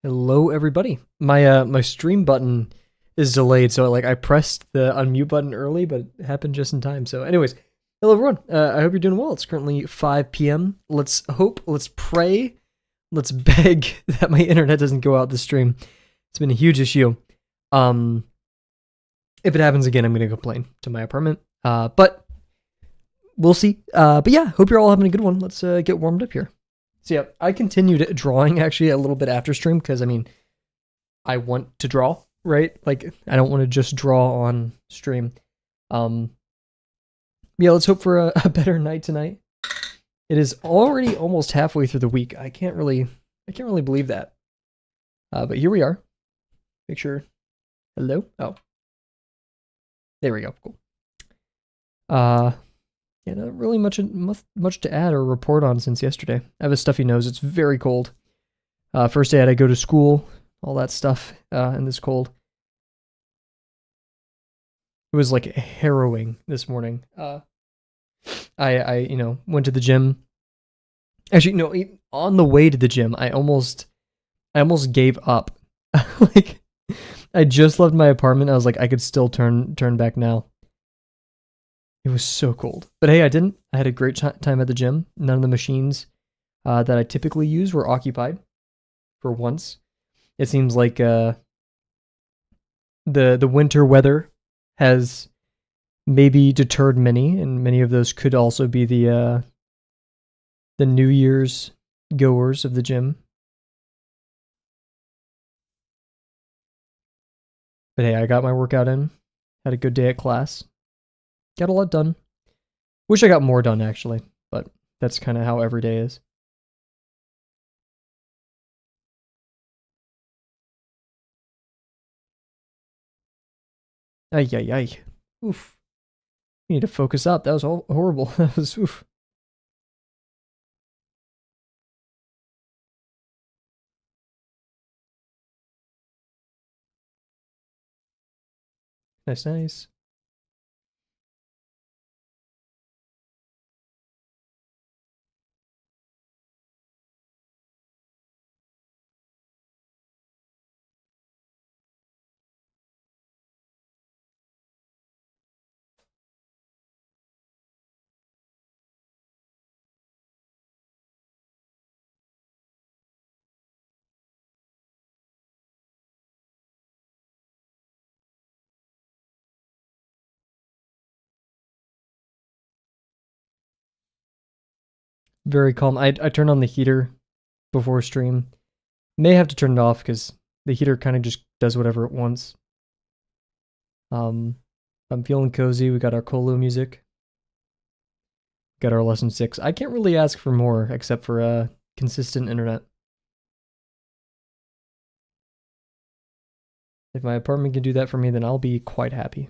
Hello, everybody. My stream button is delayed, so I pressed the unmute button early, but it happened just in time. So, anyways, hello everyone. I hope you're doing well. It's currently 5 p.m. Let's hope, let's pray, let's beg that my internet doesn't go out this stream. It's been a huge issue. Um, if it happens again, I'm gonna complain to my apartment. But we'll see. But yeah, hope you're all having a good one. Let's get warmed up here. So yeah, I continued drawing actually a little bit after stream because I want to draw, right? Like I don't want to just draw on stream. Um yeah, let's hope for a better night tonight. It is already almost halfway through the week. I can't really believe that. But here we are. Make sure. Hello? Oh. There we go. Cool. Yeah, not really much to add or report on since yesterday. I have a stuffy nose. It's very cold. First day I had to go to school, all that stuff, in this cold. It was like harrowing this morning. I went to the gym. Actually, no, on the way to the gym, I almost gave up. Like, I just left my apartment. I was like, I could still turn back now. It was so cold, but hey, I didn't. I had a great time at the gym. None of the machines that I typically use were occupied for once. It seems like the winter weather has maybe deterred many, and many of those could also be the New Year's goers of the gym. But hey, I got my workout in. Had a good day at class. Got a lot done. Wish I got more done actually, but that's kind of how every day is. Ay ay ay. Oof. You need to focus up. That was horrible. That was oof. Nice, nice. Very calm. I turned on the heater before stream. May have to turn it off because the heater kind of just does whatever it wants. Um, I'm feeling cozy. We got our Colo music. Got our lesson 6. I can't really ask for more except for consistent internet. If my apartment can do that for me, then I'll be quite happy.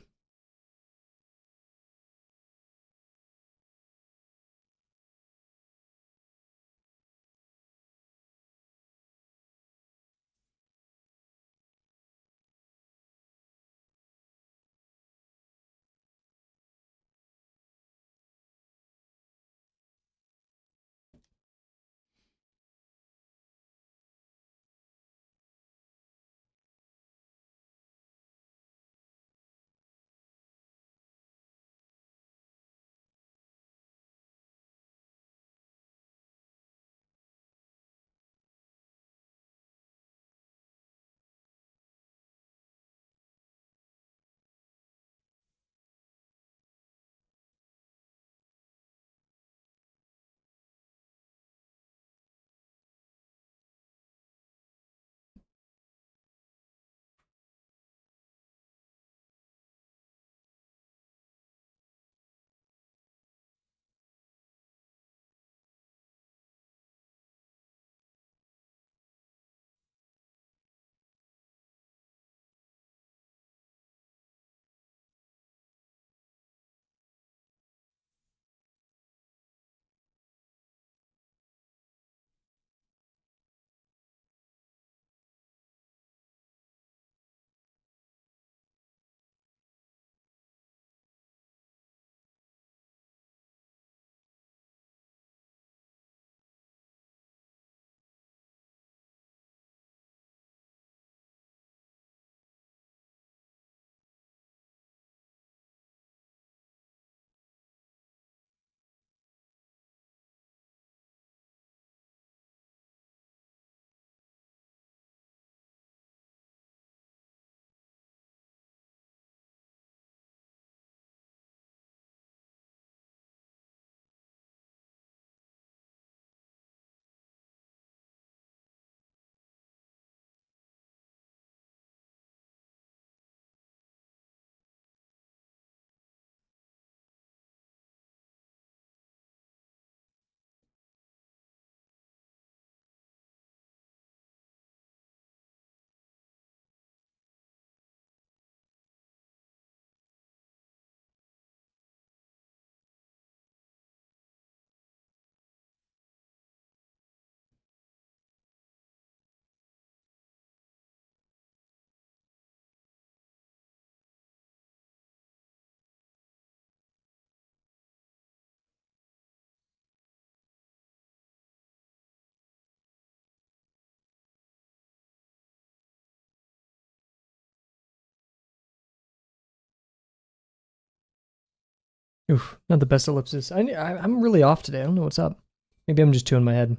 Oof, not the best ellipses. I'm really off today. I don't know what's up. Maybe I'm just too in my head.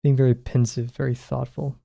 Being very pensive, very thoughtful.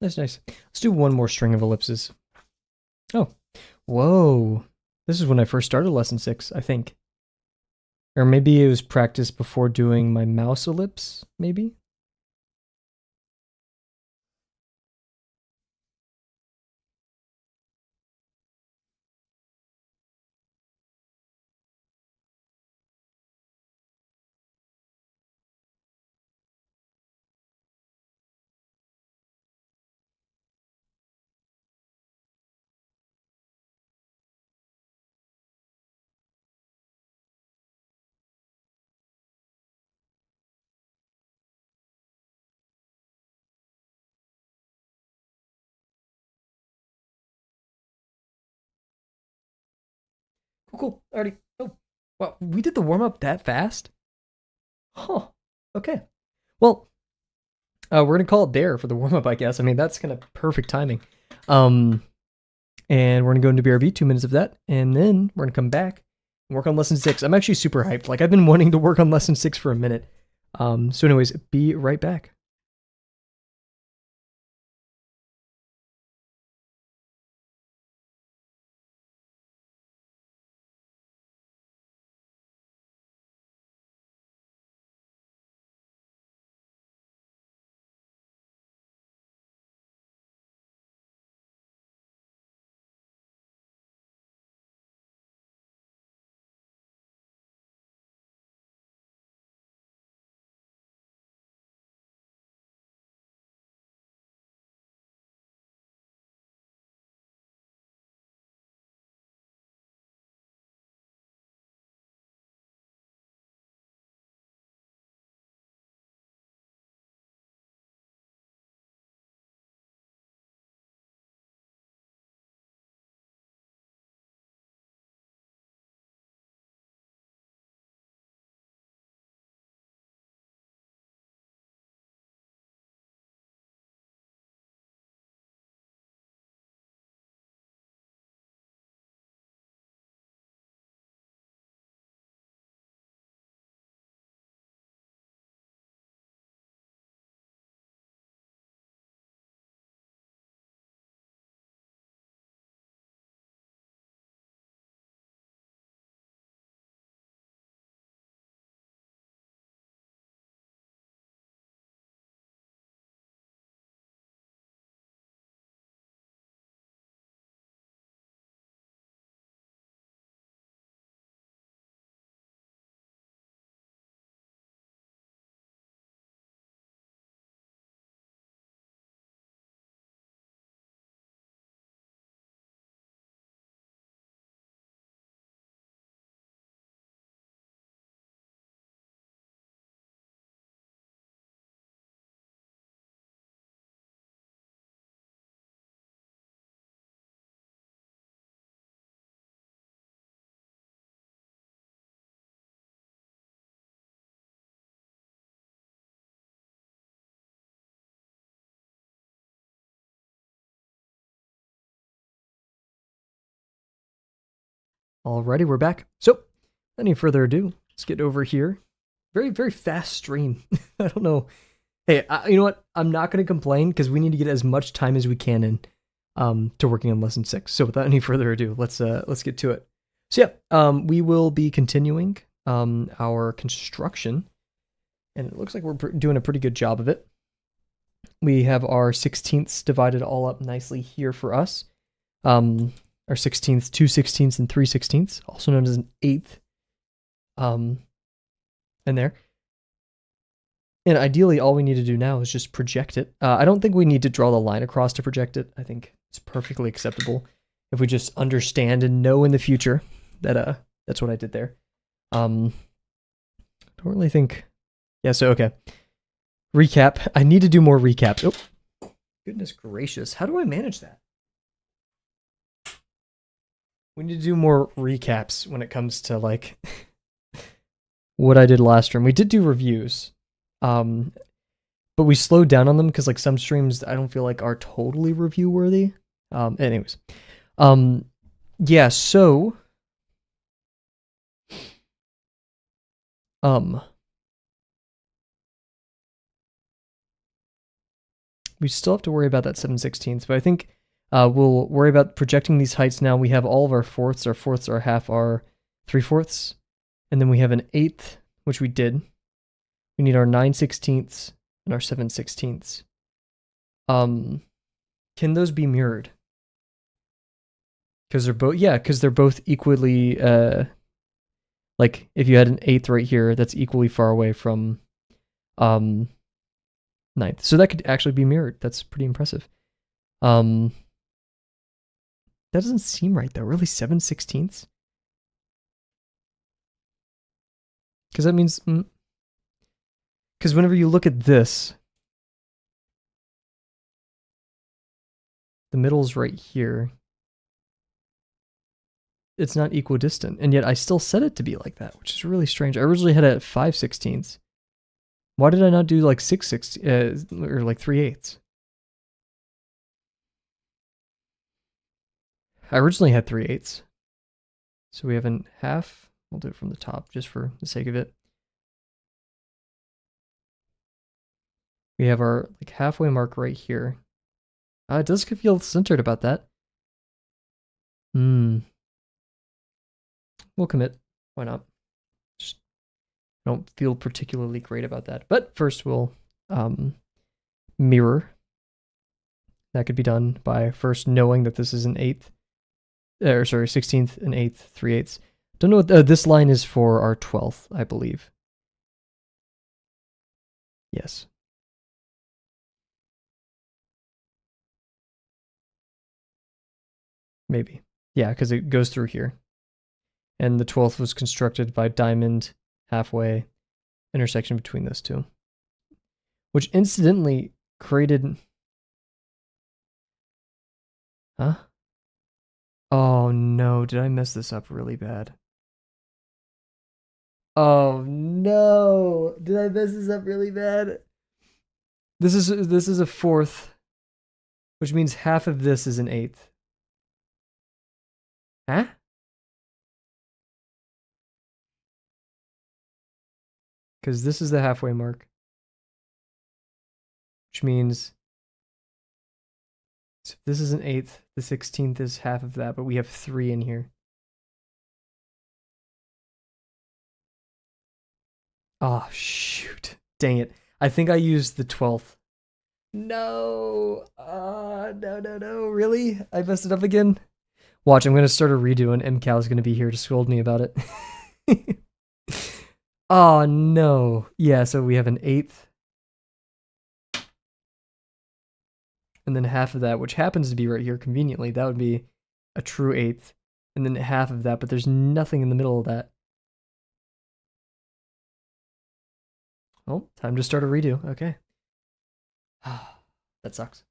That's nice. Let's do one more string of ellipses. Oh, whoa. This is when I first started lesson 6, I think. Or maybe it was practice before doing my mouse ellipse, maybe? Cool, cool. Already. Oh, wow. We did the warm up that fast? Huh. Okay. Well, we're gonna call it there for the warm up, I guess. I mean, that's kind of perfect timing. Um, and we're gonna go into BRB, 2 minutes of that, and then we're gonna come back and work on lesson 6. I'm actually super hyped. Like I've been wanting to work on lesson 6 for a minute. So anyways, be right back. Alrighty, we're back. So, any further ado, let's get over here. Very, very fast stream. I don't know. Hey, you know what? I'm not going to complain because we need to get as much time as we can in to working on lesson 6. So, without any further ado, let's get to it. So, yeah, we will be continuing our construction, and it looks like we're doing a pretty good job of it. We have our 16ths divided all up nicely here for us. Our 16ths, 2 16ths, and 3 16ths, also known as an eighth, in there. And ideally, all we need to do now is just project it. I don't think we need to draw the line across to project it. I think it's perfectly acceptable if we just understand and know in the future that that's what I did there. Don't really think. Yeah. So okay. Recap. I need to do more recaps. Oh, goodness gracious! How do I manage that? We need to do more recaps when it comes to like what I did last stream. We did do reviews, but we slowed down on them because like some streams I don't feel like are totally review worthy. Anyways, yeah. So, we still have to worry about that 7/16, but I think we'll worry about projecting these heights now. We have all of our fourths. Our fourths are half our 3/4, and then we have an eighth, which we did. We need our 9/16 and our 7/16. Can those be mirrored? Because they're both, yeah, because they're both equally, like if you had an eighth right here, that's equally far away from, ninth. So that could actually be mirrored. That's pretty impressive. That doesn't seem right though. Really, 7/16? Because that means, because whenever you look at this, the middle's right here. It's not equidistant, and yet I still set it to be like that, which is really strange. I originally had it at 5/16. Why did I not do like 6/16 or like 3/8? I originally had 3/8. So we have a half. We'll do it from the top just for the sake of it. We have our like halfway mark right here. It does feel centered about that. We'll commit. Why not? Just don't feel particularly great about that. But first we'll mirror. That could be done by first knowing that this is an eighth. Or sorry, 16th and 8th, 3/8. Don't know what this line is for our 12th, I believe. Yes. Maybe. Yeah, because it goes through here. And the 12th was constructed by diamond halfway intersection between those two. Which incidentally created... Huh? Oh no, did I mess this up really bad? Oh no, did I mess this up really bad? This is a fourth, which means half of this is an eighth. Huh? Because this is the halfway mark, which means so this is an eighth, the 16th is half of that, but we have 3 in here. Oh, shoot. Dang it. I think I used the 12th. No. No. Really? I messed it up again? Watch, I'm going to start a redo and MCal is going to be here to scold me about it. Oh, no. Yeah, so we have an eighth. And then half of that, which happens to be right here conveniently, that would be a true eighth. And then half of that, but there's nothing in the middle of that. Oh, time to start a redo. Okay. That sucks.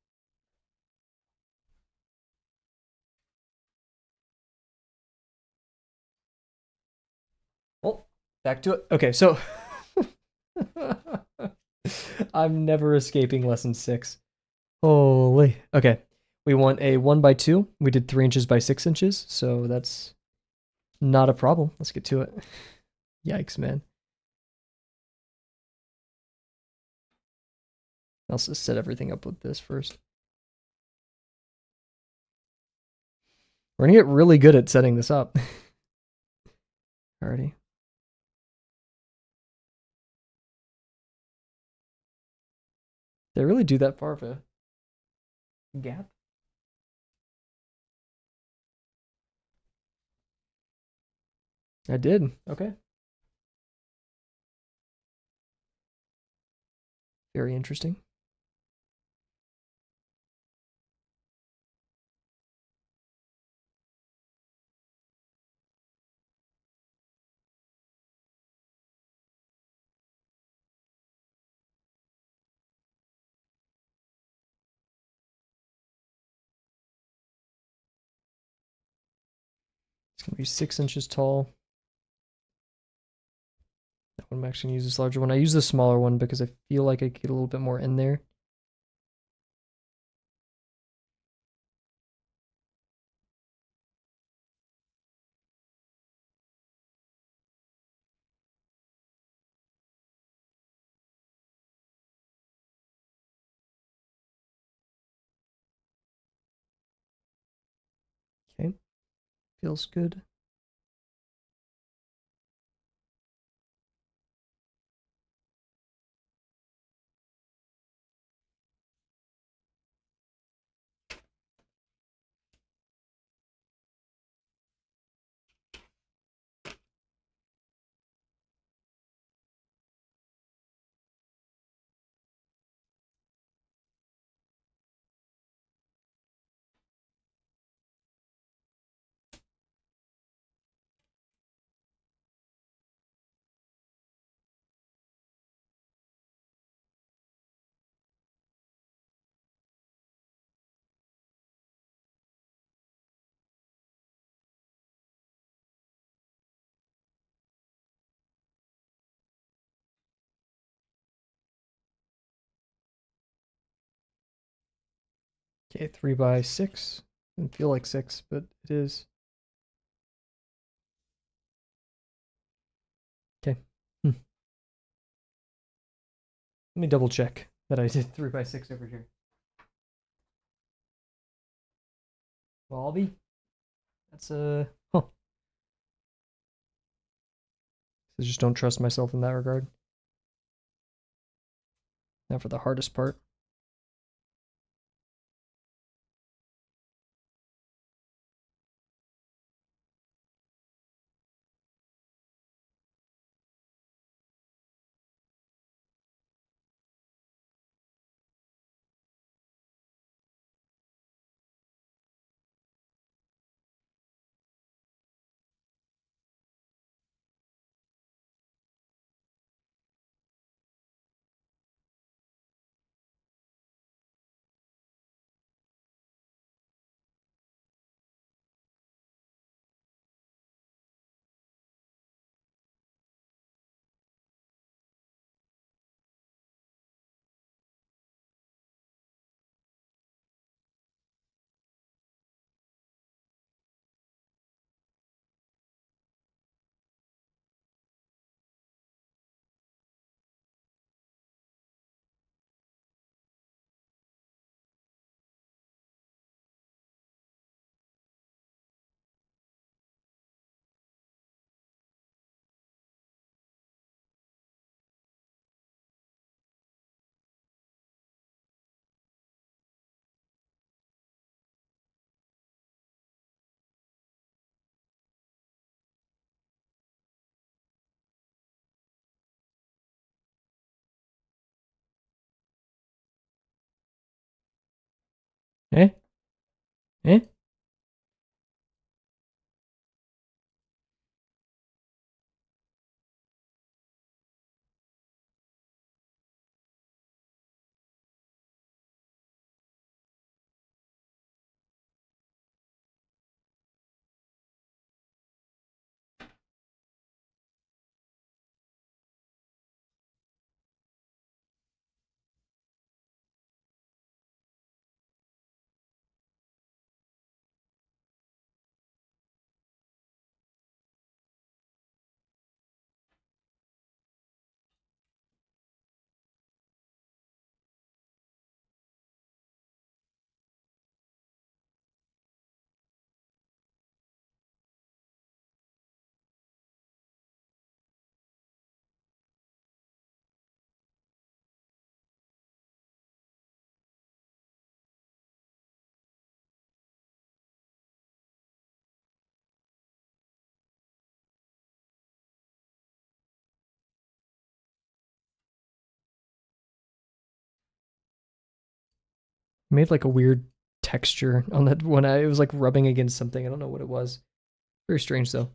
Well, back to it. Okay, so I'm never escaping lesson 6. Holy. Okay. We want a 1x2. We did 3 inches by 6 inches, so that's Not a problem. Let's get to it. Yikes, man. I'll also set everything up with this first. We're gonna get really good at setting this up. Alrighty. They really do that far of a gap? I did. Okay. Very interesting. It's gonna be 6 inches tall. That one I'm actually gonna use this larger one. I use the smaller one because I feel like I could get a little bit more in there. Okay. Feels good. Okay, 3 by 6. Doesn't feel like 6, but it is. Okay. Let me double check that I did 3 by 6 over here. Bobby? That's a. Huh. I just don't trust myself in that regard. Now for the hardest part. Eh? Eh? Made like a weird texture on that when it was like rubbing against something. I don't know what it was. Very strange though.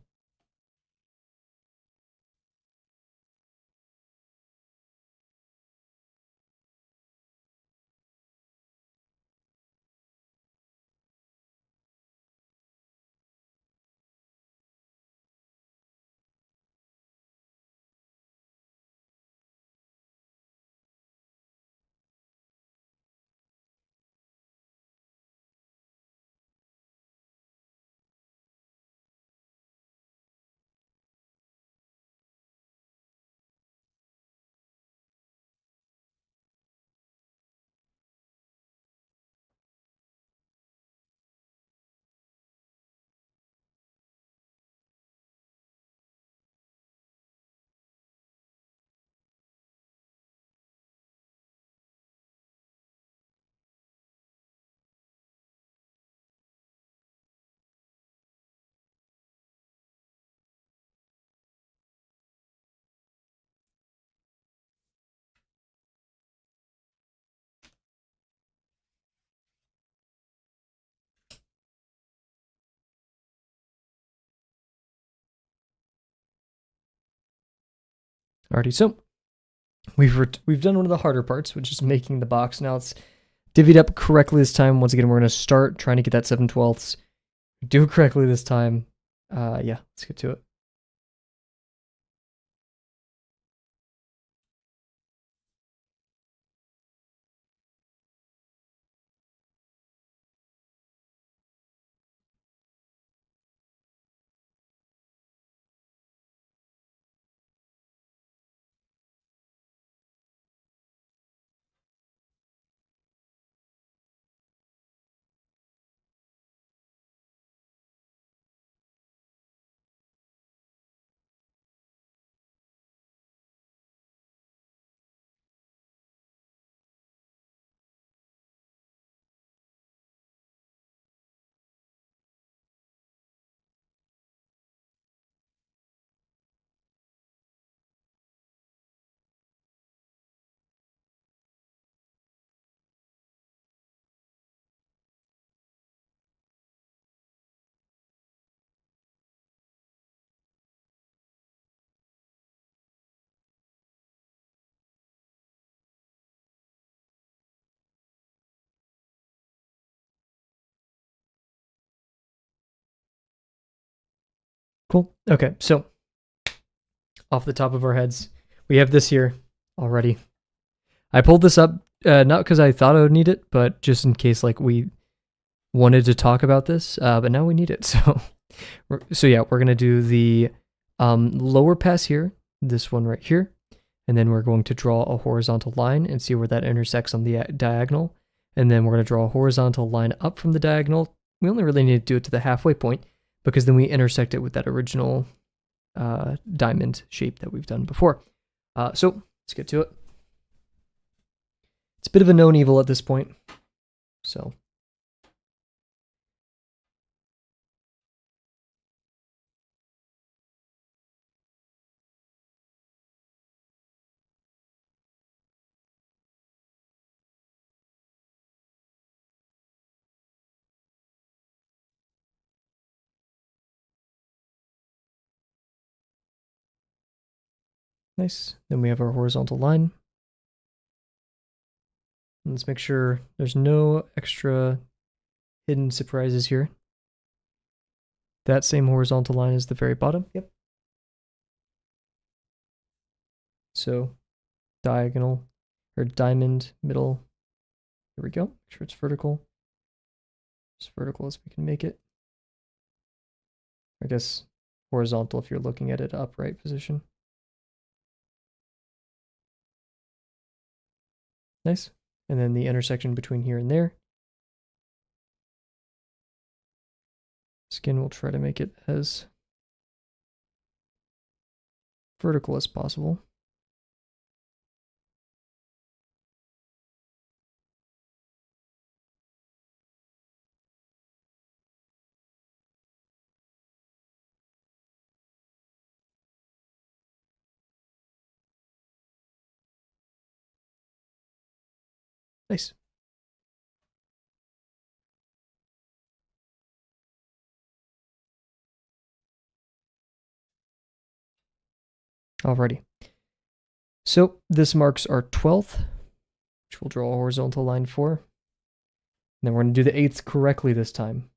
Alrighty, so we've done one of the harder parts, which is making the box. Now it's divvied up correctly this time. Once again, we're gonna start trying to get that 7/12. Do it correctly this time. Yeah, let's get to it. Cool. Okay, so off the top of our heads, we have this here already. I pulled this up not because I thought I would need it, but just in case like we wanted to talk about this. But now we need it. So yeah, we're gonna do the lower pass here, this one right here, and then we're going to draw a horizontal line and see where that intersects on the diagonal. And then we're going to draw a horizontal line up from the diagonal. We only really need to do it to the halfway point because then we intersect it with that original diamond shape that we've done before. So let's get to it. It's a bit of a known evil at this point. So nice. Then we have our horizontal line. And let's make sure there's no extra hidden surprises here. That same horizontal line is the very bottom. Yep. So diagonal or diamond middle. There we go. Make sure it's vertical. As vertical as we can make it. I guess horizontal if you're looking at it upright position. Nice. And then the intersection between here and there. Skin, we'll try to make it as vertical as possible. Nice. Alrighty. So this marks our 12th, which we'll draw a horizontal line for. And then we're going to do the 8th correctly this time.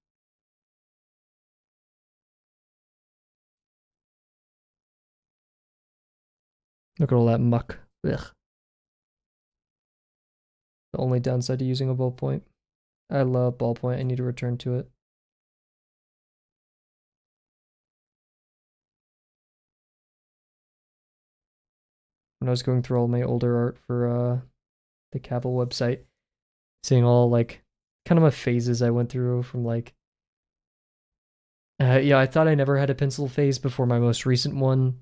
Look at all that muck. Ugh. The only downside to using a ballpoint. I love ballpoint. I need to return to it. When I was going through all my older art for the Kavel website, seeing all like kind of my phases I went through from like yeah, I thought I never had a pencil phase before my most recent one,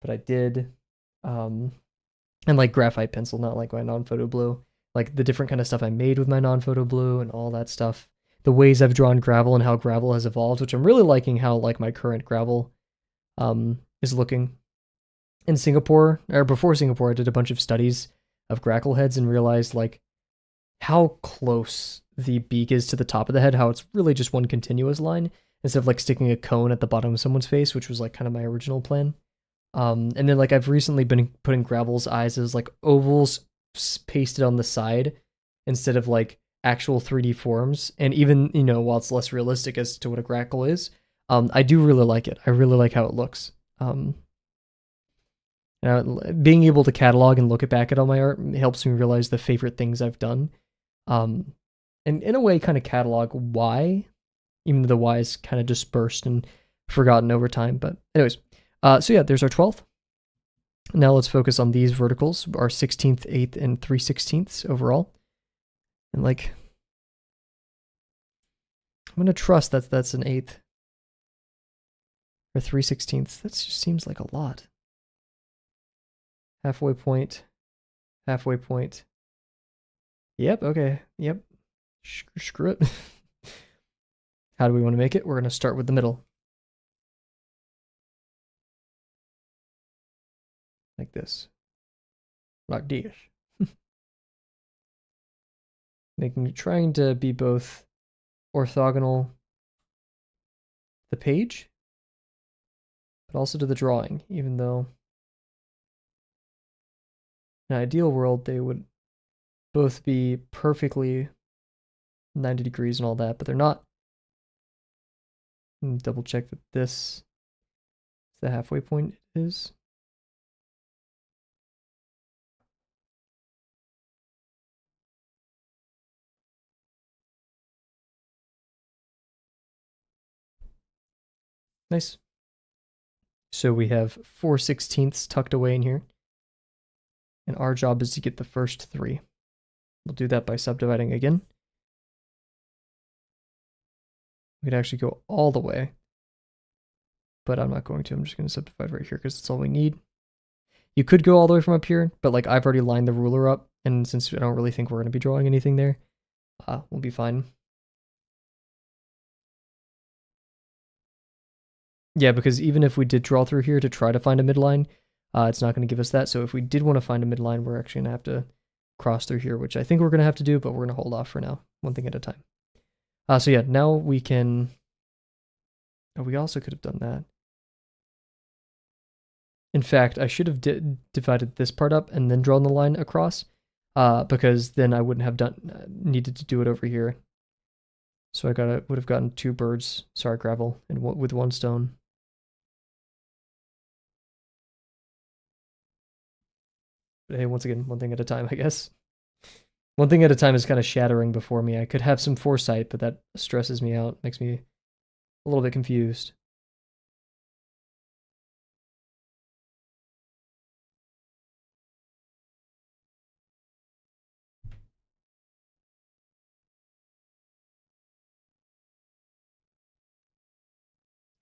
but I did. Um, and like graphite pencil, not like my non-photo blue. Like the different kind of stuff I made with my non-photo blue and all that stuff. The ways I've drawn gravel and how gravel has evolved, which I'm really liking how like my current gravel is looking. In Singapore, or before Singapore, I did a bunch of studies of grackle heads and realized like how close the beak is to the top of the head, how it's really just one continuous line instead of like sticking a cone at the bottom of someone's face, which was like kind of my original plan. And then like I've recently been putting Gravel's eyes as like ovals pasted on the side instead of like actual 3D forms. And even, you know, while it's less realistic as to what a grackle is, I do really like it. I really like how it looks. Being able to catalog and look back at all my art helps me realize the favorite things I've done. And in a way, kind of catalog why, even though the why is kind of dispersed and forgotten over time. But anyways, so yeah, there's our 12th. Now let's focus on these verticals, our 16th, 8th, and 3/16ths overall. And like, I'm gonna trust that that's an 8th or 3/16ths. That just seems like a lot. Halfway point, halfway point. Yep, okay, yep. Screw it. How do we want to make it? We're gonna start with the middle. Like this. Like this. Trying to be both orthogonal the page, but also to the drawing, even though in an ideal world they would both be perfectly 90 degrees and all that, but they're not. Double check that this is the halfway point is. Nice. So we have 4/16ths tucked away in here. And our job is to get the first 3. We'll do that by subdividing again. We could actually go all the way, but I'm not going to. I'm just going to subdivide right here because that's all we need. You could go all the way from up here, but like I've already lined the ruler up, and since I don't really think we're going to be drawing anything there, we'll be fine. Yeah, because even if we did draw through here to try to find a midline, it's not going to give us that. So if we did want to find a midline, we're actually going to have to cross through here, which I think we're going to have to do, but we're going to hold off for now, one thing at a time. So yeah, now we can... Oh, we also could have done that. In fact, I should have divided this part up and then drawn the line across, because then I wouldn't have needed to do it over here. So I would have gotten 2 birds, sorry, gravel, and with 1 stone. But hey, once again, one thing at a time, I guess. One thing at a time is kind of shattering before me. I could have some foresight, but that stresses me out, makes me a little bit confused.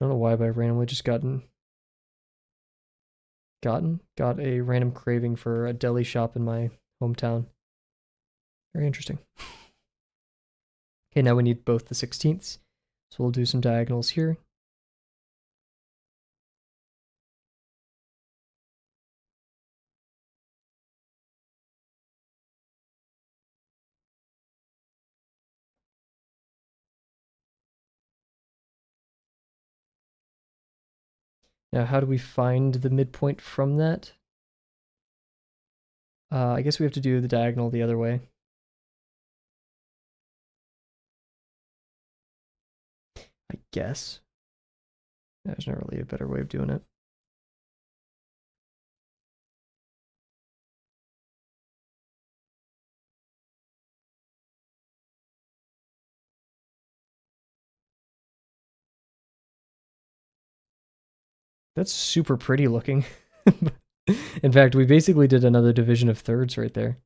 I don't know why, but I randomly just got a random craving for a deli shop in my hometown. Very interesting. Okay, now we need both the 16ths. So we'll do some diagonals here. Now, how do we find the midpoint from that? I guess we have to do the diagonal the other way. I guess. There's not really a better way of doing it. That's super pretty looking. In fact, we basically did another division of thirds right there.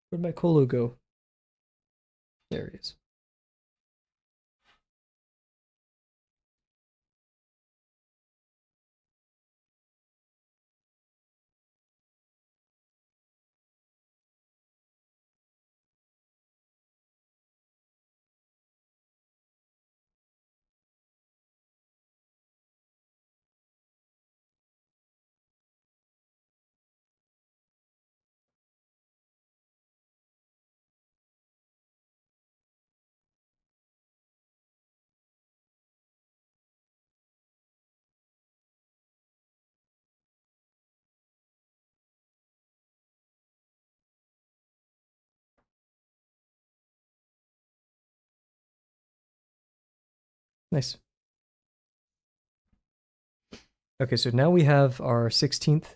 Where'd my colo go? There he is. Nice. Okay, so now we have our 16th,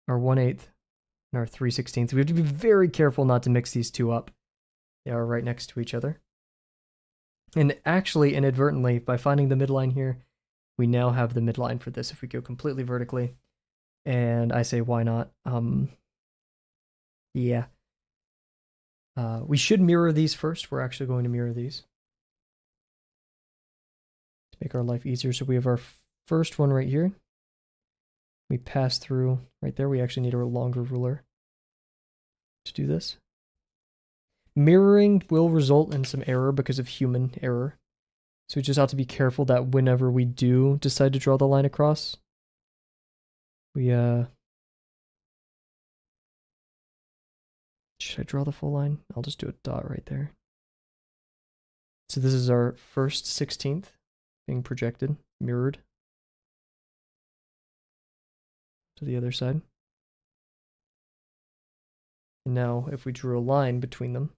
our 1/8, and our 3/16. We have to be very careful not to mix these two up. They are right next to each other. And actually, inadvertently, by finding the midline here, we now have the midline for this if we go completely vertically. And I say, why not? Yeah. We should mirror these first. We're actually going to mirror these to make our life easier. So we have our first one right here. We pass through right there. We actually need a longer ruler to do this. Mirroring will result in some error because of human error. So we just have to be careful that whenever we do decide to draw the line across, we should I draw the full line? I'll just do a dot right there. So this is our first 16th being projected, mirrored to the other side. And now if we drew a line between them,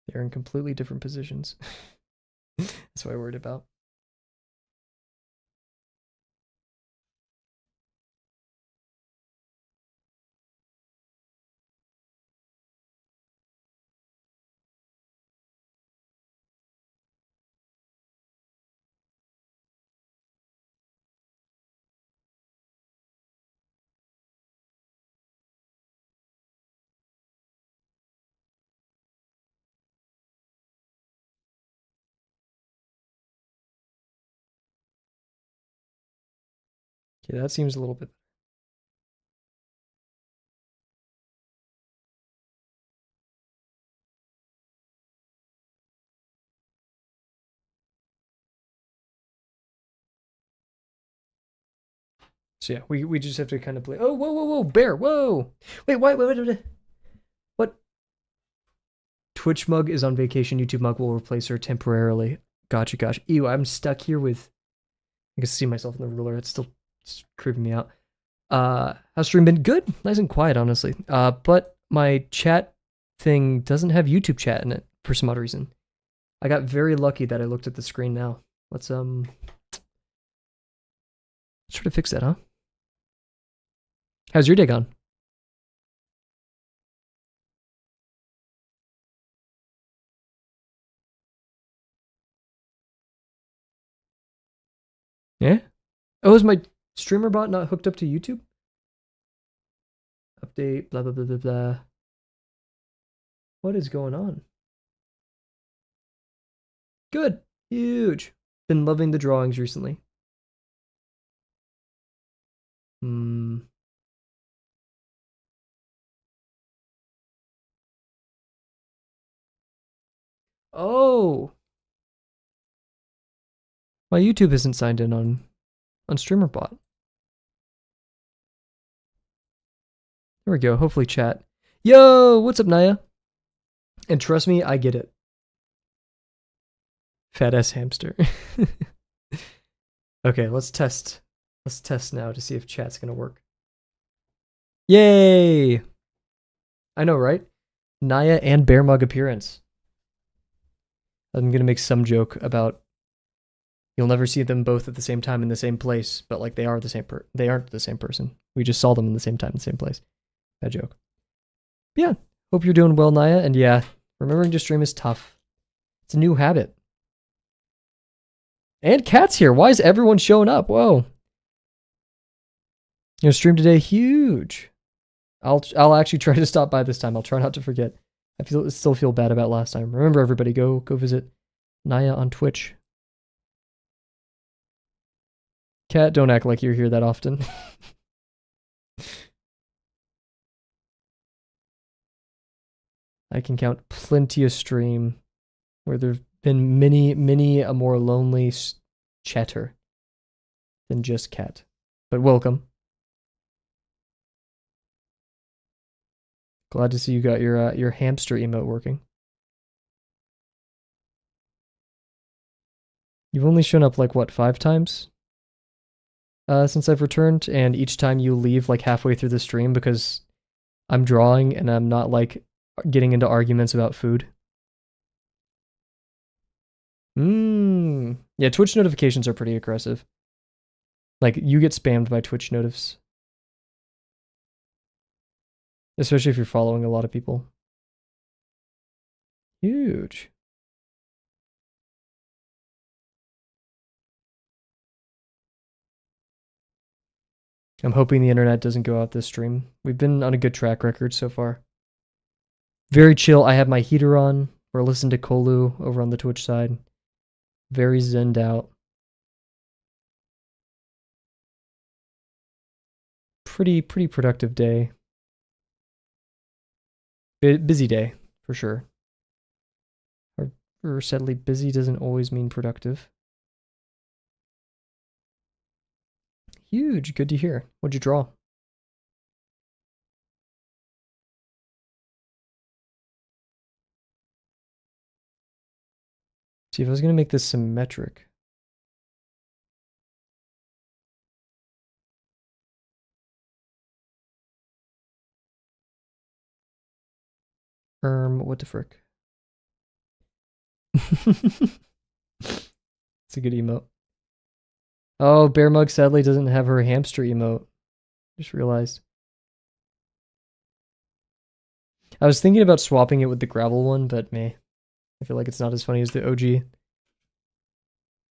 they're in completely different positions. That's what I worried about. Okay, that seems a little bit. So yeah, we just have to kind of play. Oh, whoa, bear, whoa! Wait, wait. What? Twitch mug is on vacation. YouTube mug will replace her temporarily. Gotcha, gosh. Ew, I'm stuck here with. I can see myself in the ruler. It's creeping me out. How's stream been? Good, nice and quiet, honestly. But my chat thing doesn't have YouTube chat in it for some odd reason. I got very lucky that I looked at the screen now. Let's try to fix that, huh? How's your day gone? Yeah? Oh, is my streamer bot not hooked up to YouTube? Update, blah, blah, blah, blah, blah. What is going on? Good. Huge. Been loving the drawings recently. Oh. My YouTube isn't signed in on StreamerBot. There we go. Hopefully chat. Yo, what's up, Naya? And trust me, I get it. Fat ass hamster. Okay, let's test. Let's test now to see if chat's gonna work. Yay! I know, right? Naya and Bear Mug appearance. I'm gonna make some joke about you'll never see them both at the same time in the same place, but like they are the same they aren't the same person. We just saw them in the same time in the same place. Bad joke. But yeah, hope you're doing well, Naya. And yeah, remembering to stream is tough. It's a new habit. And Cat's here. Why is everyone showing up? Whoa. Your stream today, huge. I'll actually try to stop by this time. I'll try not to forget. I still feel bad about last time. Remember, everybody, go visit Naya on Twitch. Cat, don't act like you're here that often. I can count plenty of stream where there've been many a more lonely chatter than just Cat. But welcome. Glad to see you got your hamster emote working. You've only shown up like what, 5 times? Since I've returned, and each time you leave like halfway through the stream because I'm drawing and I'm not like getting into arguments about food. Yeah, Twitch notifications are pretty aggressive. Like, you get spammed by Twitch notifs. Especially if you're following a lot of people. Huge. I'm hoping the internet doesn't go out this stream. We've been on a good track record so far. Very chill. I have my heater on. We're listening to Kolu over on the Twitch side. Very zenned out. Pretty productive day. Busy day, for sure. Or sadly, busy doesn't always mean productive. Huge. Good to hear. What'd you draw? See, if I was going to make this symmetric. What the frick? It's a good emote. Oh, Bear Mug sadly doesn't have her hamster emote. Just realized. I was thinking about swapping it with the gravel one, but meh. I feel like it's not as funny as the OG.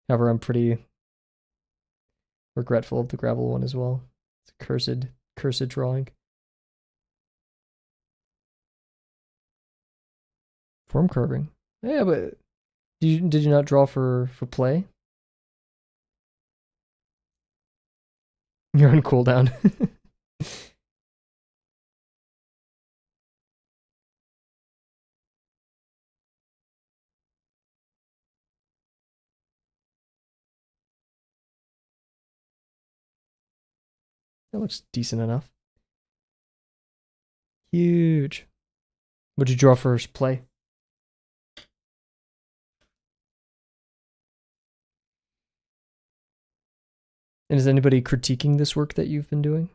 However, I'm pretty regretful of the gravel one as well. It's a cursed drawing. Form carving. Yeah, but did you not draw for play? You're on cooldown. That looks decent enough. Huge. What'd you draw for play? And is anybody critiquing this work that you've been doing?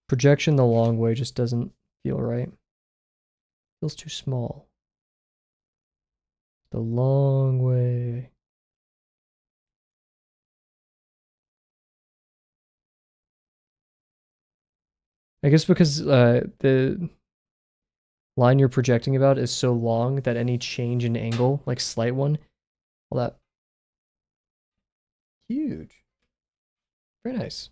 Projection the long way just doesn't feel right. Feels too small. The long way. I guess because the line you're projecting about is so long that any change in angle, like slight one, all that. Huge. Very nice.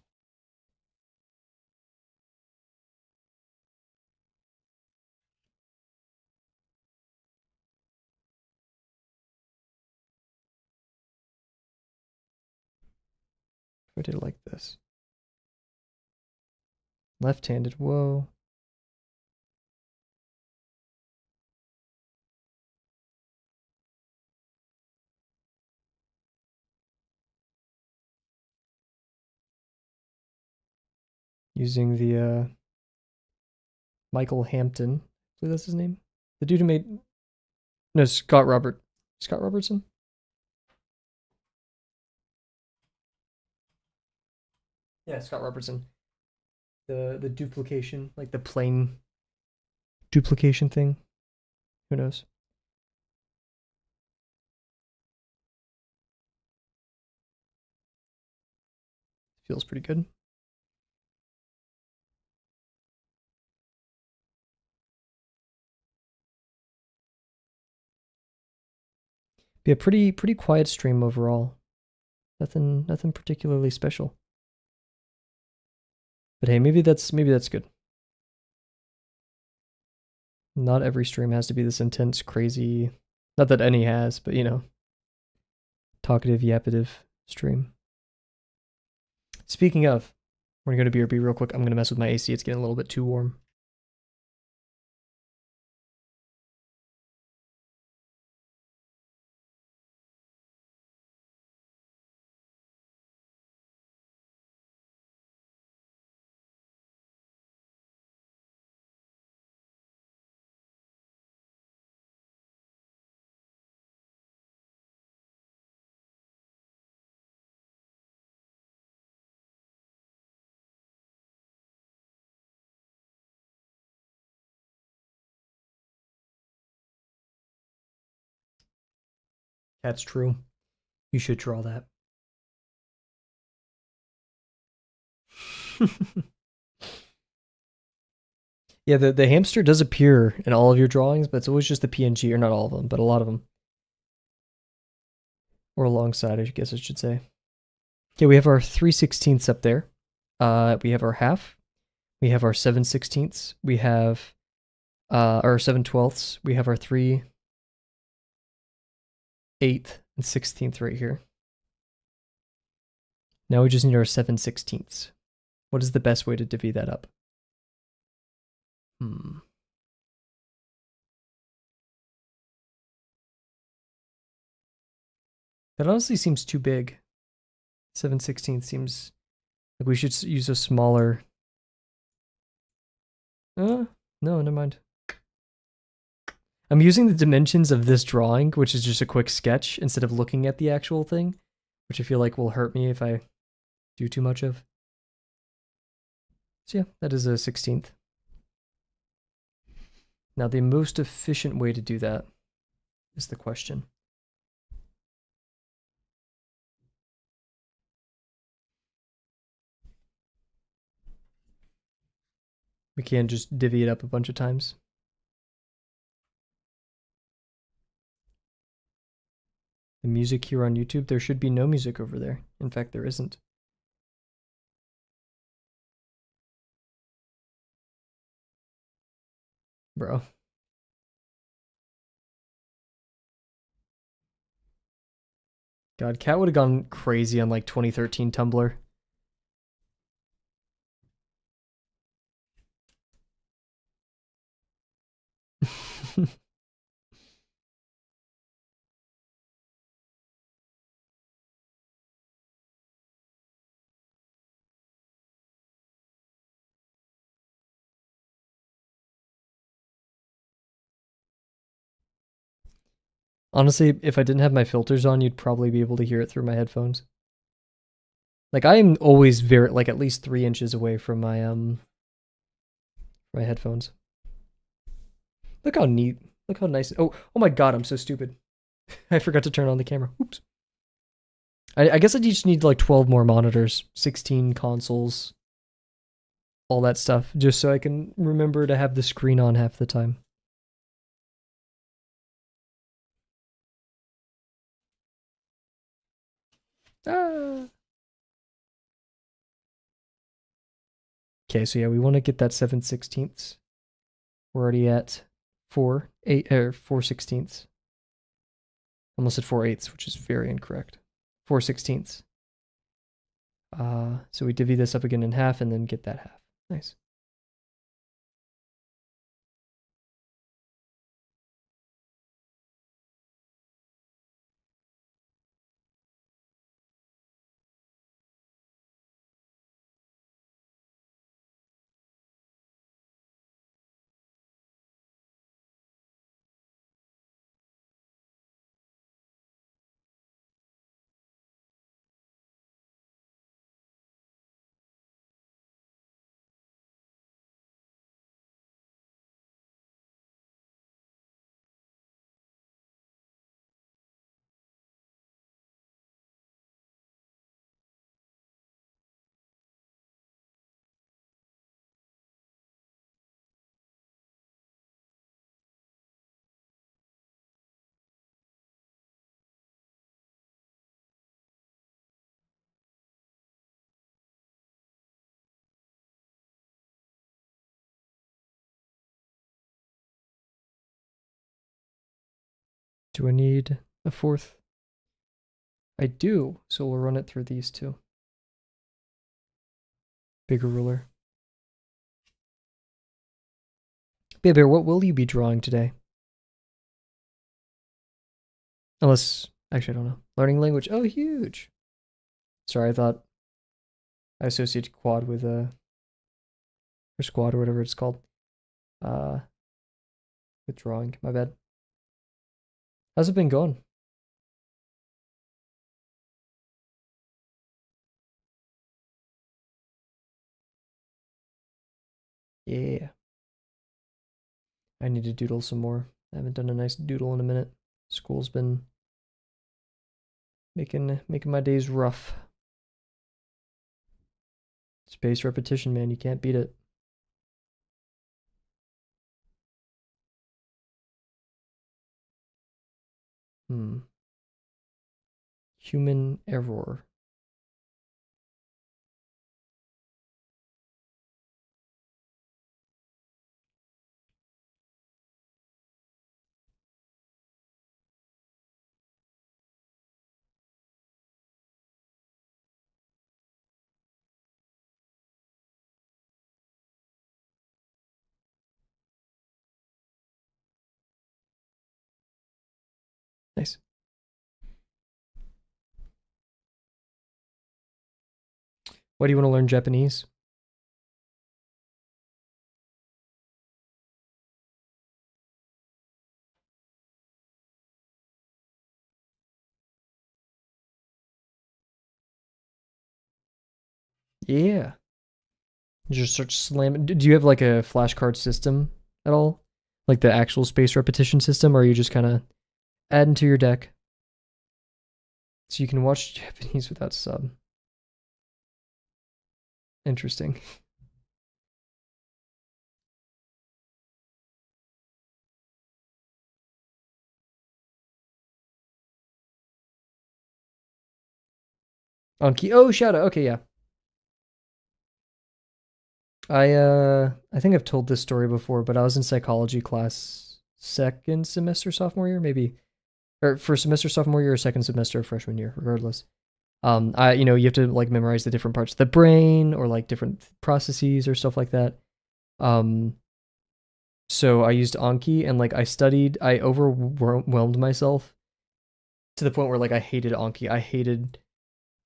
If I did it like this. Left-handed, whoa. Using the Michael Hampton. I believe that's his name. The dude who made no Scott Robertson. Yeah, Scott Robertson. The duplication, like the plane duplication thing. Who knows? Feels pretty good. Be a pretty quiet stream overall. Nothing particularly special. But hey, maybe that's good. Not every stream has to be this intense, crazy. Not that any has, but you know, talkative, yappative stream. Speaking of, we're gonna go to BRB real quick. I'm gonna mess with my AC. It's getting a little bit too warm. That's true. You should draw that. Yeah, the hamster does appear in all of your drawings, but it's always just the PNG, or not all of them, but a lot of them. Or alongside, I guess I should say. Okay, we have our 3/16 up there. We have our half. We have our 7/16. We have our 7/12. We have our 3/8 and 16th right here. Now we just need our 7/16. What is the best way to divvy that up? That honestly seems too big. 7/16 seems like we should use a smaller. No, never mind. I'm using the dimensions of this drawing, which is just a quick sketch, instead of looking at the actual thing, which I feel like will hurt me if I do too much of. So yeah, that is a 16th. Now the most efficient way to do that is the question. We can't just divvy it up a bunch of times. The music here on YouTube, there should be no music over there. In fact, there isn't. Bro. God, Cat would have gone crazy on like 2013 Tumblr. Honestly, if I didn't have my filters on, you'd probably be able to hear it through my headphones. Like I am always very like at least 3 inches away from my headphones. Look how neat. Look how nice. Oh my god, I'm so stupid. I forgot to turn on the camera. Oops. I guess I just need like 12 more monitors, 16 consoles, all that stuff, just so I can remember to have the screen on half the time. Ah. Okay, so yeah, we want to get that 7/16. We're already at 4/16. Almost at 4/8, which is very incorrect. 4/16. So we divvy this up again in half and then get that half. Nice. Do I need a fourth? I do, so we'll run it through these two. Bigger ruler. Bear, what will you be drawing today? Unless, actually, I don't know. Learning language. Oh, huge. Sorry, I thought I associated quad with or squad or whatever it's called. With drawing. My bad. How's it been going? Yeah. I need to doodle some more. I haven't done a nice doodle in a minute. School's been making my days rough. Space repetition, man, you can't beat it. Human error. Nice. Why do you want to learn Japanese? Yeah. You just start slamming. Do you have like a flashcard system at all? Like the actual space repetition system, or are you just kind of adding to your deck? So you can watch Japanese without sub. Interesting. Anki. Oh, Shadow. Okay, yeah. I think I've told this story before, but I was in psychology class second semester sophomore year, maybe, or first semester sophomore year or second semester freshman year, regardless. You have to like memorize the different parts of the brain or like different processes or stuff like that. Um, so I used Anki and like I overwhelmed myself to the point where like I hated Anki. I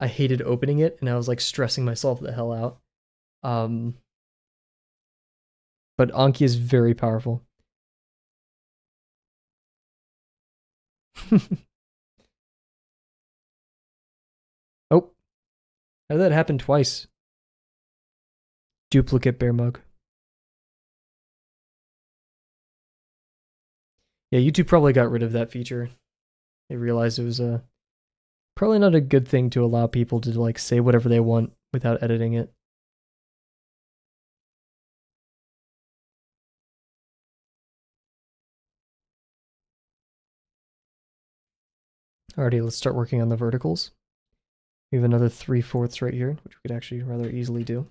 hated opening it and I was like stressing myself the hell out. Um, but Anki is very powerful. Oh, how did that happen twice? Duplicate bear mug. Yeah, YouTube probably got rid of that feature. They realized it was probably not a good thing to allow people to like say whatever they want without editing it. Alrighty, let's start working on the verticals. We have another 3/4 right here, which we could actually rather easily do.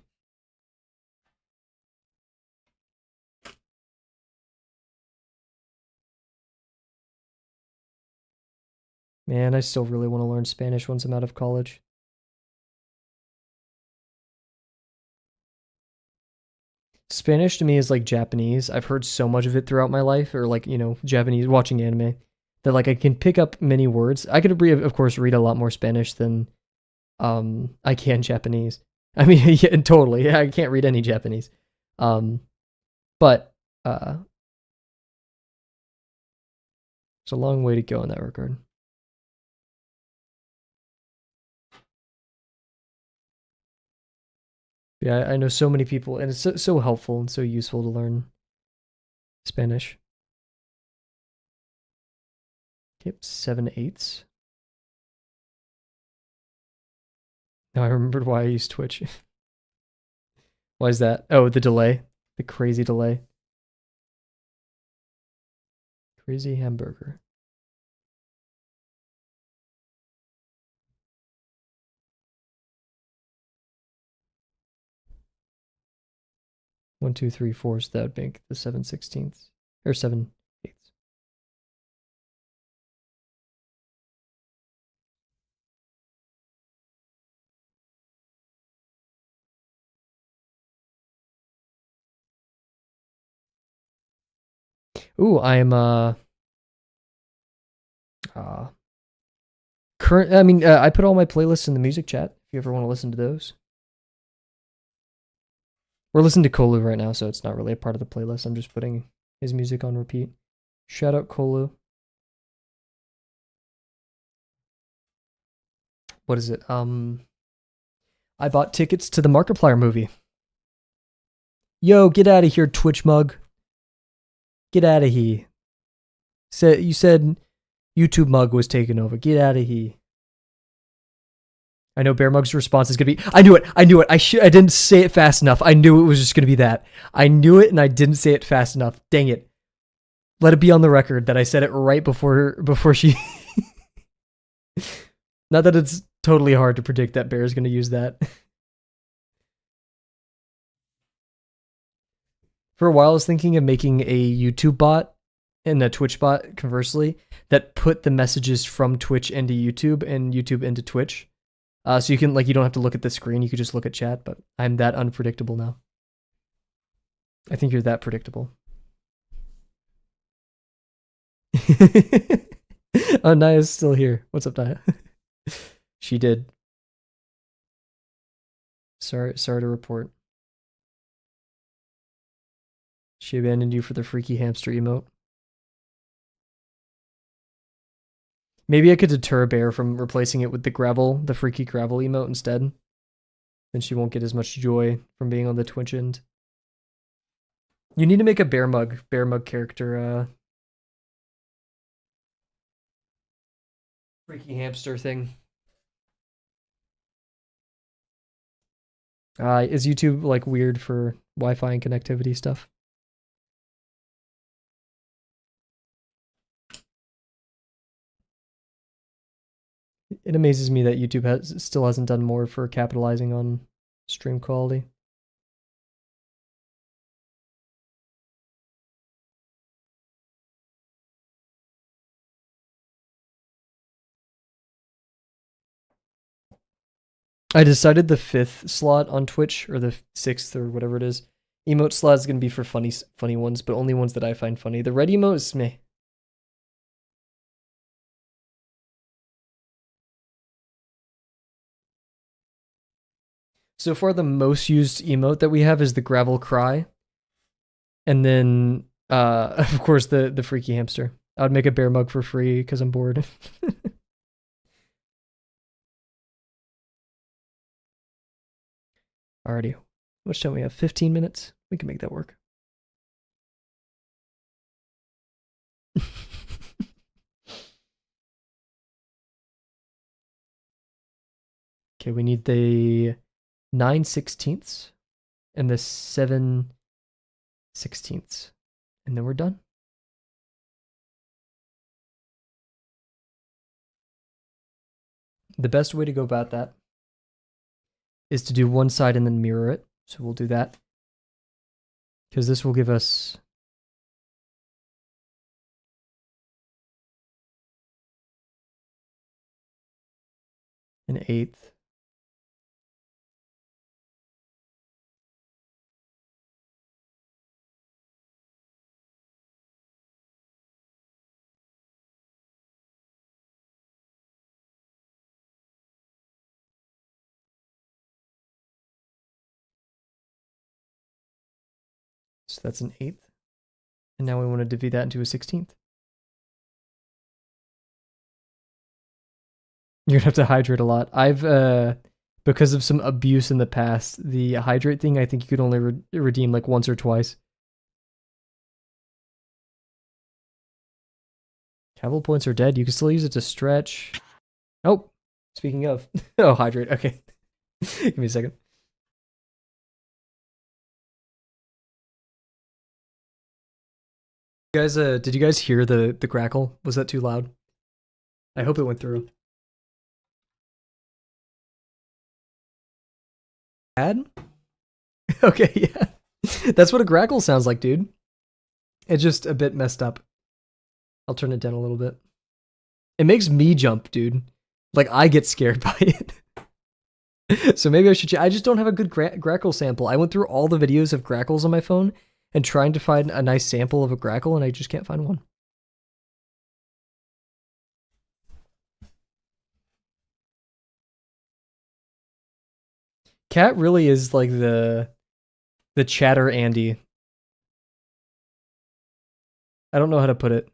Man, I still really want to learn Spanish once I'm out of college. Spanish to me is like Japanese. I've heard so much of it throughout my life, or like, Japanese watching anime, that like I can pick up many words. I could of course read a lot more Spanish than I can Japanese. I mean, yeah, totally. Yeah, I can't read any Japanese. Um but it's a long way to go in that regard. Yeah, I know so many people, and it's so helpful and so useful to learn Spanish. Yep, 7/8. Now I remembered why I used Twitch. Why is that? Oh, the delay. The crazy delay. Crazy hamburger. One, two, three, four. So that would make the 7/16. Or 7/8. Ooh, I'm uh current. I mean, I put all my playlists in the music chat. If you ever want to listen to those, we're listening to Kolu right now, so it's not really a part of the playlist. I'm just putting his music on repeat. Shout out Kolu. What is it? I bought tickets to the Markiplier movie. Yo, get out of here, Twitch mug. Get out of here. You said YouTube mug was taken over. Get out of here. I know Bear Mug's response is gonna be, I knew it. I didn't say it fast enough. I knew it was just gonna be that. I knew it and I didn't say it fast enough. Dang it. Let it be on the record that I said it right before she Not that it's totally hard to predict that Bear's gonna use that. For a while I was thinking of making a YouTube bot and a Twitch bot, conversely, that put the messages from Twitch into YouTube and YouTube into Twitch. So you can, like, you don't have to look at the screen, you could just look at chat, but I'm that unpredictable now. I think you're that predictable. Oh, Naya's still here. What's up, Naya? She did. Sorry to report. She abandoned you for the freaky hamster emote. Maybe I could deter Bear from replacing it with the freaky gravel emote instead. Then she won't get as much joy from being on the Twitch end. You need to make a bear mug character, freaky hamster thing. Is YouTube like weird for Wi-Fi and connectivity stuff? It amazes me that YouTube still hasn't done more for capitalizing on stream quality. I decided the 5th slot on Twitch, or the 6th or whatever it is, emote slot is going to be for funny ones, but only ones that I find funny. The red emote is meh. So far, the most used emote that we have is the gravel cry. And then, of course, the freaky hamster. I would make a bear mug for free because I'm bored. Alrighty. How much time we have? 15 minutes? We can make that work. Okay, we need the 9/16 and the 7/16, and then we're done. The best way to go about that is to do one side and then mirror it. So we'll do that, because this will give us an 1/8. So that's an 1/8. And now we want to divvy that into a 16th. You're gonna have to hydrate a lot. I've because of some abuse in the past, the hydrate thing, I think you could only redeem like once or twice. Kavel points are dead. You can still use it to stretch. Oh, speaking of. Oh, hydrate. Okay. Give me a second. You guys, did you guys hear the crackle? Was that too loud? I hope it went through. Bad? Okay, yeah. That's what a crackle sounds like, dude. It's just a bit messed up. I'll turn it down a little bit. It makes me jump, dude. Like, I get scared by it. So maybe I should... I just don't have a good crackle sample. I went through all the videos of crackles on my phone and trying to find a nice sample of a crackle, and I just can't find one. Cat really is like the chatter Andy. I don't know how to put it.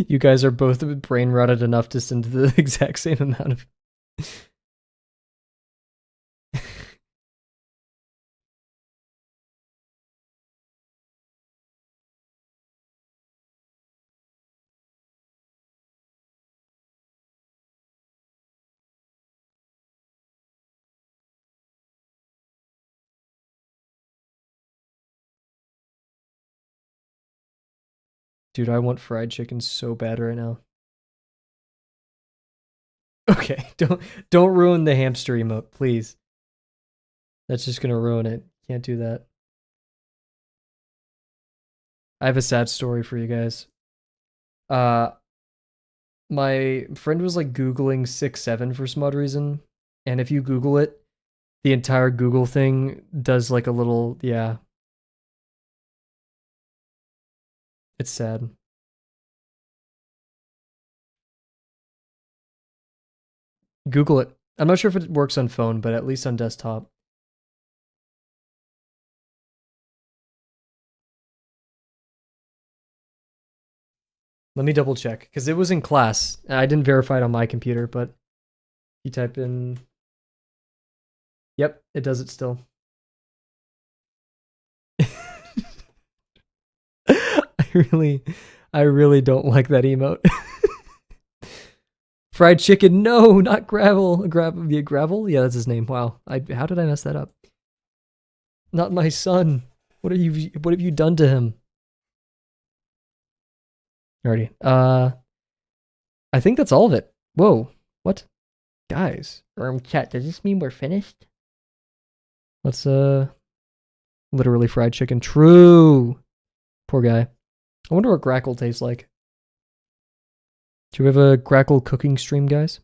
You guys are both brain rotted enough to send the exact same amount of... Dude, I want fried chicken so bad right now. Okay, don't ruin the hamster emote, please. That's just gonna ruin it. Can't do that. I have a sad story for you guys. My friend was like Googling 6'7" for some odd reason, and if you Google it, the entire Google thing does like a little, yeah. It's sad. Google it. I'm not sure if it works on phone, but at least on desktop. Let me double check, because it was in class. I didn't verify it on my computer, but you type in... Yep, it does it still. I really don't like that emote. Fried chicken, no, not gravel. Gravel? Yeah, that's his name. Wow. How did I mess that up? Not my son. What have you done to him? Alrighty. I think that's all of it. Whoa. What? Guys. Chat, does this mean we're finished? Let's literally fried chicken. True. Poor guy. I wonder what grackle tastes like. Do we have a grackle cooking stream, guys?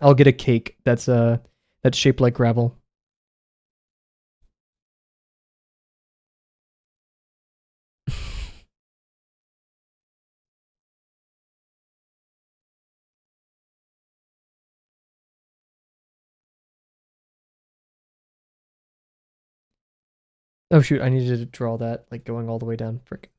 I'll get a cake that's shaped like gravel. Oh shoot, I needed to draw that, like going all the way down. Frick.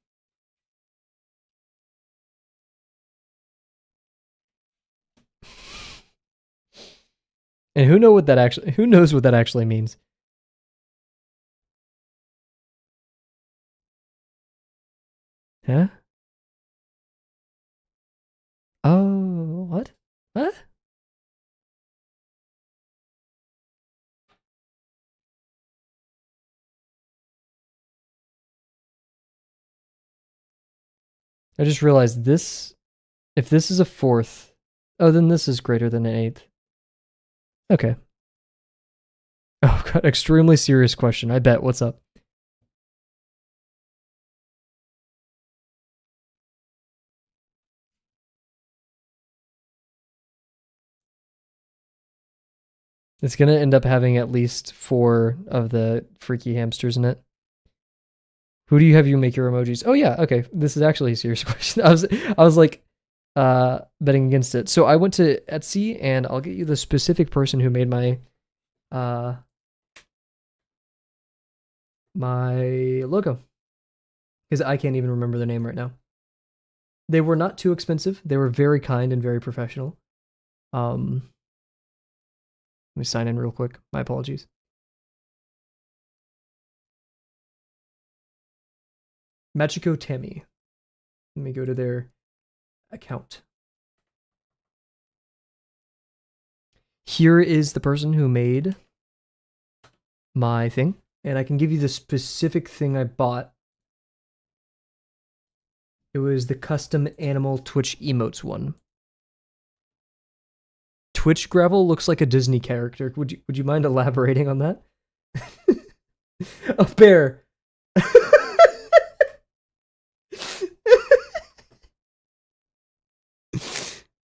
And who knows what that actually means? Huh? Oh, what? Huh? I just realized this, if this is a 4th, oh, then this is greater than an 1/8. Okay. Oh god, extremely serious question. I bet. What's up? It's gonna end up having at least 4 of the freaky hamsters in it. Who do you have you make your emojis? Oh yeah, okay. This is actually a serious question. I was like betting against it. So I went to Etsy and I'll get you the specific person who made my uh my logo because I can't even remember their name right now. They were not too expensive. They were very kind and very professional. Let me sign in real quick. My apologies. Machiko Temi. Let me go to their account. Here is the person who made my thing, and I can give you the specific thing I bought. It was the custom animal Twitch emotes one. Twitch Gravel looks like a Disney character. Would you mind elaborating on that? A bear.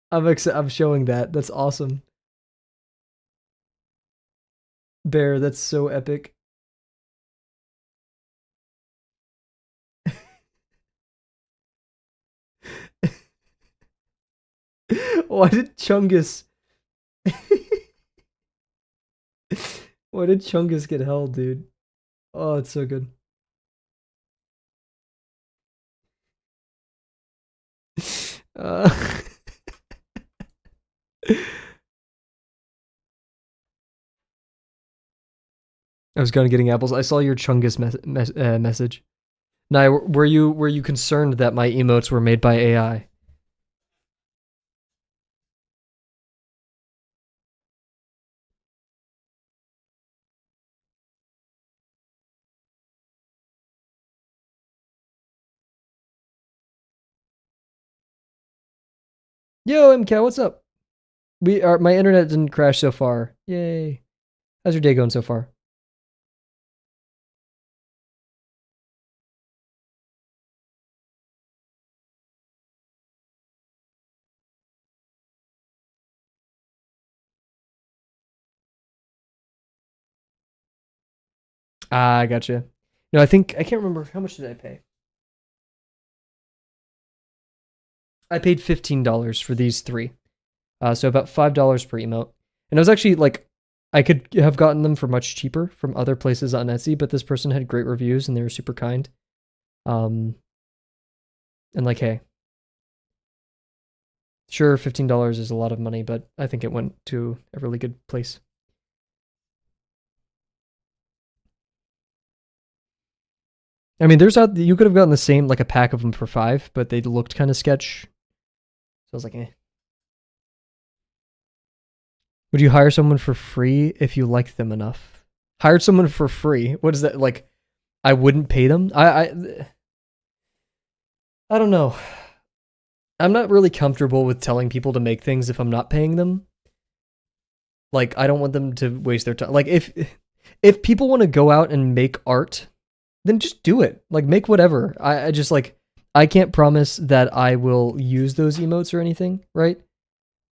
I'm showing that. That's awesome. Bear, that's so epic. Why did Chungus Why did Chungus get held, dude? Oh, it's so good. Uh, I was kind of getting apples. I saw your Chungus message. Now, were you concerned that my emotes were made by AI? Yo, MCAT, what's up? My internet didn't crash so far. Yay! How's your day going so far? Ah, I gotcha. No, I can't remember how much did I pay. I paid $15 for these three. So about $5 per emote. And I was actually like, I could have gotten them for much cheaper from other places on Etsy, but this person had great reviews and they were super kind. And like, hey, sure, $15 is a lot of money, but I think it went to a really good place. I mean, you could have gotten the same, like a pack of them for $5, but they looked kind of sketch. So I was like, eh. Would you hire someone for free if you liked them enough? Hired someone for free? What is that like? I wouldn't pay them. I don't know. I'm not really comfortable with telling people to make things if I'm not paying them. Like I don't want them to waste their time. Like if people want to go out and make art, then just do it. Like make whatever. I just like I can't promise that I will use those emotes or anything, right?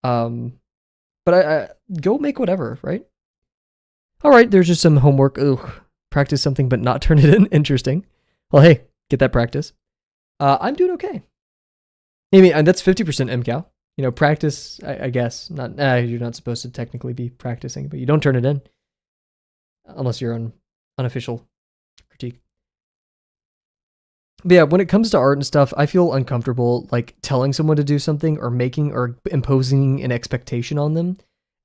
Um but I go make whatever, right? All right, there's just some homework. Ugh, practice something but not turn it in. Interesting. Well, hey, get that practice. I'm doing okay. I mean, and that's 50% MCal. You know, practice, I guess. Not you're not supposed to technically be practicing, but you don't turn it in unless you're on unofficial critique. But yeah, when it comes to art and stuff, I feel uncomfortable like telling someone to do something or making or imposing an expectation on them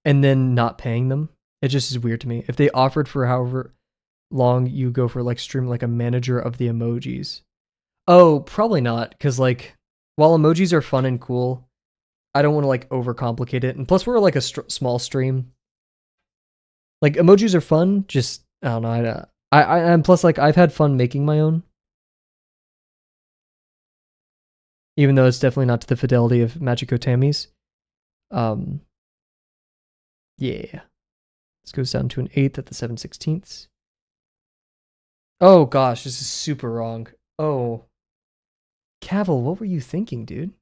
and then not paying them. It just is weird to me. If they offered for however long you go for like stream like a manager of the emojis. Oh, probably not cuz like while emojis are fun and cool, I don't want to like overcomplicate it. And plus we're like a small stream. Like emojis are fun, just I don't know. And plus like I've had fun making my own. Even though it's definitely not to the fidelity of Magico Tammy's. Um, yeah. This goes down to an 8th at the 7/16. Oh gosh, this is super wrong. Oh. Kavel, what were you thinking, dude?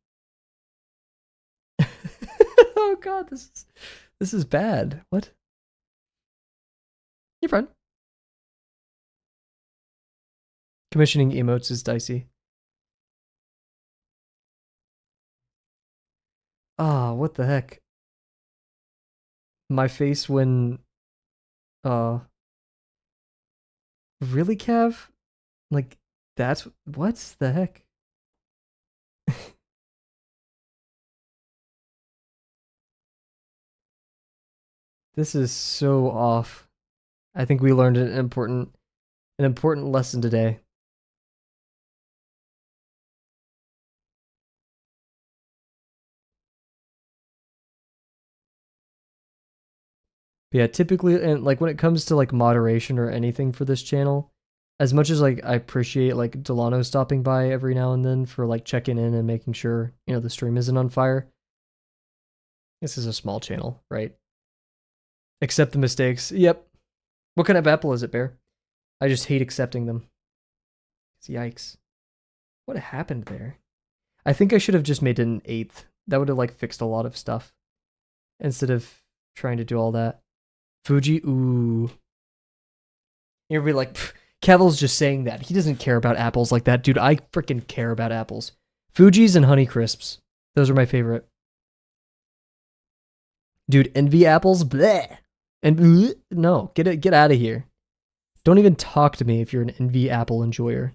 Oh god, this is bad. What? You're fine. Commissioning emotes is dicey. Ah, what the heck? My face when Uh, really, Cav? Like, that's what the heck? This is so off. I think we learned an important lesson today. But yeah, typically, and like when it comes to like moderation or anything for this channel, as much as like I appreciate like Delano stopping by every now and then for like checking in and making sure, the stream isn't on fire. This is a small channel, right? Accept the mistakes. Yep. What kind of apple is it, Bear? I just hate accepting them. Yikes. What happened there? I think I should have just made it an eighth. That would have like fixed a lot of stuff instead of trying to do all that. Fuji, ooh. You'll be like, Kavel's just saying that. He doesn't care about apples like that. Dude, I freaking care about apples. Fuji's and Honey Crisps. Those are my favorite. Dude, envy apples? Bleh. And no, get out of here. Don't even talk to me if you're an envy apple enjoyer.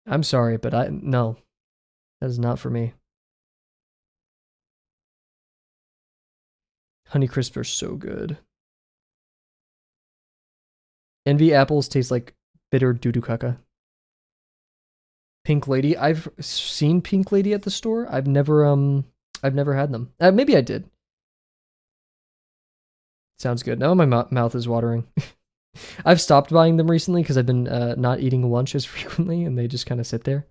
I'm sorry, but no. That is not for me. Honey Crisps are so good. Envy apples taste like bitter doo-doo caca. Pink Lady. I've seen Pink Lady at the store. I've never had them. Maybe I did. Sounds good. Now my mouth is watering. I've stopped buying them recently because I've been not eating lunch as frequently, and they just kind of sit there,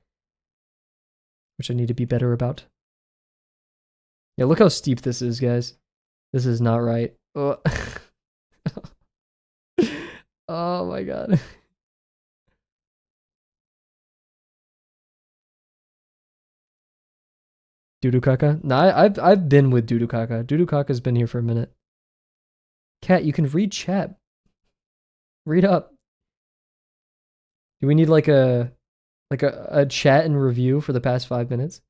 which I need to be better about. Yeah, look how steep this is, guys. This is not right. Oh, oh my god. Doodoo Kaka? Nah, I've been with Doodoo Kaka. Doodoo Kaka's been here for a minute. Cat, you can read chat. Read up. Do we need like a chat and review for the past 5 minutes?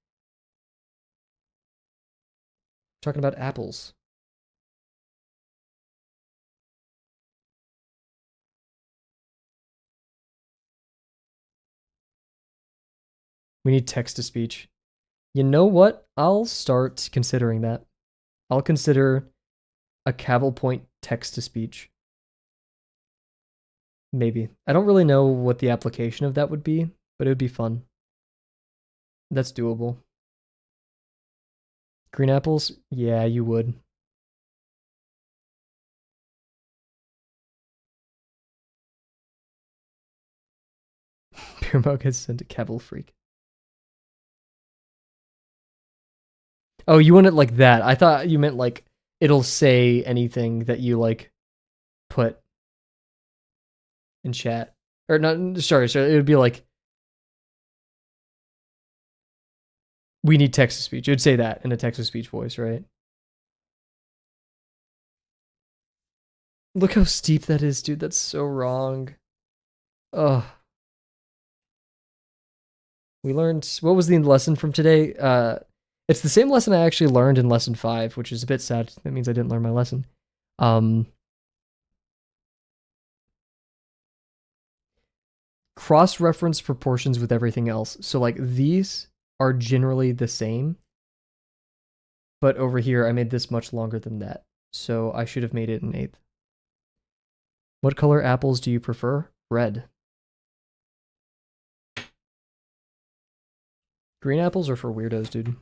Talking about apples. We need text to speech. You know what? I'll start considering that. I'll consider a Kavel point text to speech. Maybe. I don't really know what the application of that would be, but it would be fun. That's doable. Green apples? Yeah, you would. Beer mug has sent a Kavel freak. Oh, you want it like that? I thought you meant like it'll say anything that you like put in chat. Or not, sorry, it would be like, we need text to speech. It would say that in a text to speech voice, right? Look how steep that is, dude. That's so wrong. Ugh. We learned, what was the lesson from today? It's the same lesson I actually learned in lesson 5, which is a bit sad. That means I didn't learn my lesson. Cross-reference proportions with everything else. So like these are generally the same, but over here I made this much longer than that. So I should have made it an eighth. What color apples do you prefer? Red. Green apples are for weirdos, dude.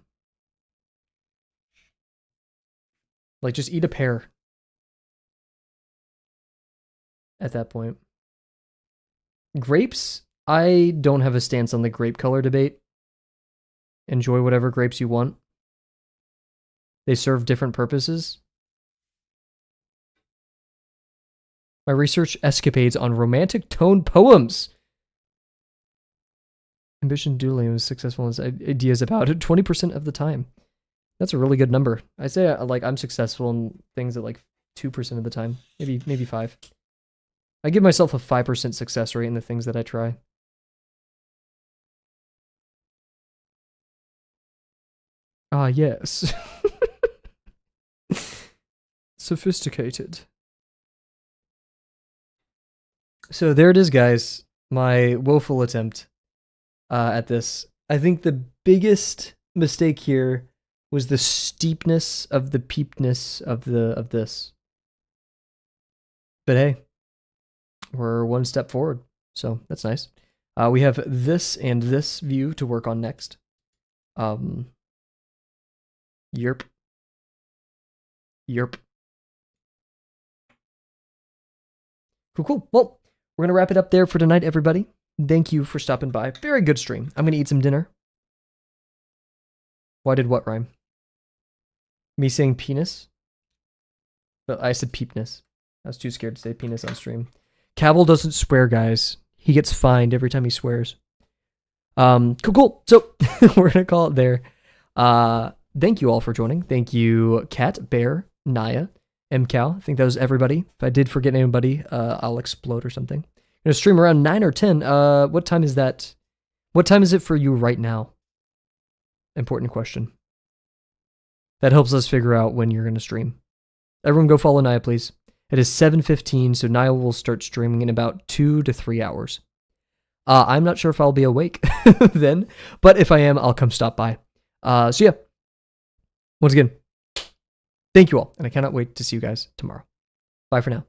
Like, just eat a pear. At that point. Grapes, I don't have a stance on the grape color debate. Enjoy whatever grapes you want. They serve different purposes. My research escapades on romantic tone poems. Ambition dueling was successful in ideas about it 20% of the time. That's a really good number. I say like I'm successful in things at like 2% of the time, maybe 5. I give myself a 5% success rate in the things that I try. Ah, yes. Sophisticated. So there it is, guys. My woeful attempt at this. I think the biggest mistake here was the steepness of the peepness of this. But hey, we're one step forward, so that's nice. We have this and this view to work on next. Yerp. Yerp. Cool. Well, we're gonna wrap it up there for tonight, everybody. Thank you for stopping by. Very good stream. I'm gonna eat some dinner. Why did what rhyme? Me saying penis? But I said peepness. I was too scared to say penis on stream. Kavel doesn't swear, guys. He gets fined every time he swears. Cool. So we're gonna call it there. Thank you all for joining. Thank you, Kat, Bear, Naya, MCow. I think that was everybody. If I did forget anybody, I'll explode or something. I'm gonna stream around 9 or 10. What time is that? What time is it for you right now? Important question. That helps us figure out when you're gonna stream. Everyone go follow Naya, please. It is 7:15, so Naya will start streaming in about 2 to 3 hours. I'm not sure if I'll be awake then, but if I am, I'll come stop by. So yeah, once again, thank you all, and I cannot wait to see you guys tomorrow. Bye for now.